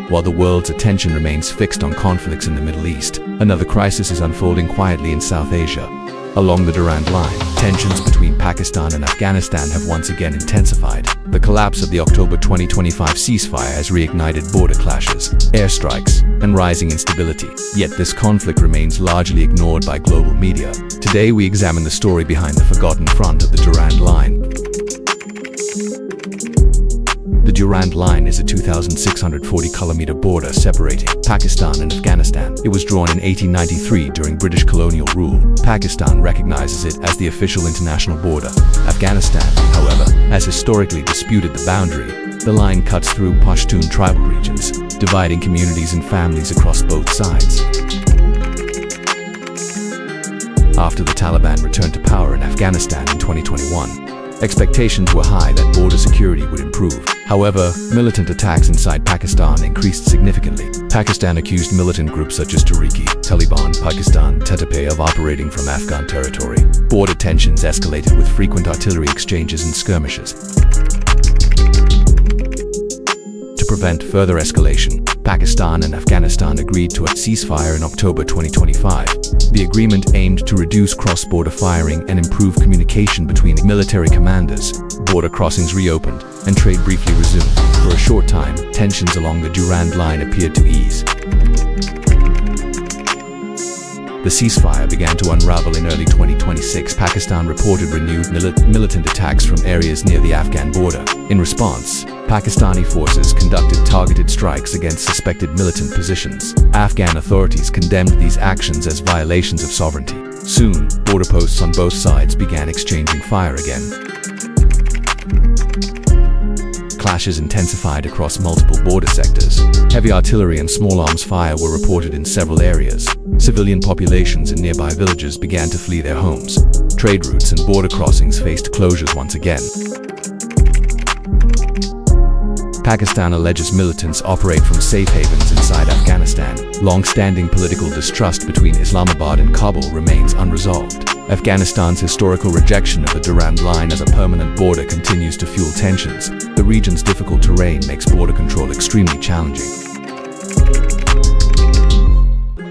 While the world's attention remains fixed on conflicts in the Middle East, another crisis is unfolding quietly in South Asia. Along the Durand Line, tensions between Pakistan and Afghanistan have once again intensified. The collapse of the October 2025 ceasefire has reignited border clashes, airstrikes, and rising instability. Yet this conflict remains largely ignored by global media. Today we examine the story behind the forgotten front of the Durand Line. The Durand Line is a 2,640-kilometer border separating Pakistan and Afghanistan. It was drawn in 1893 during British colonial rule. Pakistan recognizes it as the official international border. Afghanistan, however, has historically disputed the boundary. The line cuts through Pashtun tribal regions, dividing communities and families across both sides. After the Taliban returned to power in Afghanistan in 2021, expectations were high that border security would improve. However, militant attacks inside Pakistan increased significantly. Pakistan accused militant groups such as Taliban, Pakistan-Taliban of operating from Afghan territory. Border tensions escalated with frequent artillery exchanges and skirmishes. To prevent further escalation, Pakistan and Afghanistan agreed to a ceasefire in October 2025. The agreement aimed to reduce cross-border firing and improve communication between military commanders. Border crossings reopened, and trade briefly resumed. For a short time, tensions along the Durand Line appeared to ease. The ceasefire began to unravel in early 2026. Pakistan reported renewed militant attacks from areas near the Afghan border. In response, Pakistani forces conducted targeted strikes against suspected militant positions. Afghan authorities condemned these actions as violations of sovereignty. Soon, border posts on both sides began exchanging fire again. Clashes intensified across multiple border sectors. Heavy artillery and small arms fire were reported in several areas. Civilian populations in nearby villages began to flee their homes. Trade routes and border crossings faced closures once again. Pakistan alleges militants operate from safe havens inside Afghanistan. Long-standing political distrust between Islamabad and Kabul remains unresolved. Afghanistan's historical rejection of the Durand Line as a permanent border continues to fuel tensions. The region's difficult terrain makes border control extremely challenging.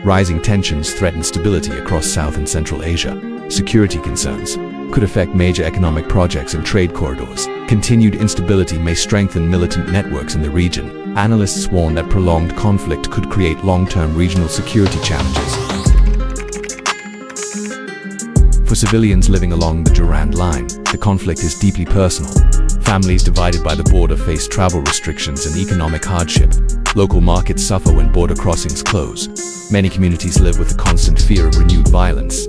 Rising tensions threaten stability across South and Central Asia. Security concerns could affect major economic projects and trade corridors. Continued instability may strengthen militant networks in the region. Analysts warn that prolonged conflict could create long-term regional security challenges. For civilians living along the Durand Line, the conflict is deeply personal. Families divided by the border face travel restrictions and economic hardship. Local markets suffer when border crossings close. Many communities live with the constant fear of renewed violence.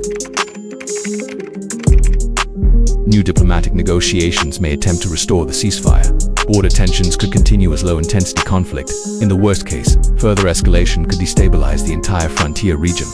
New diplomatic negotiations may attempt to restore the ceasefire. Border tensions could continue as low-intensity conflict. In the worst case, further escalation could destabilize the entire frontier region.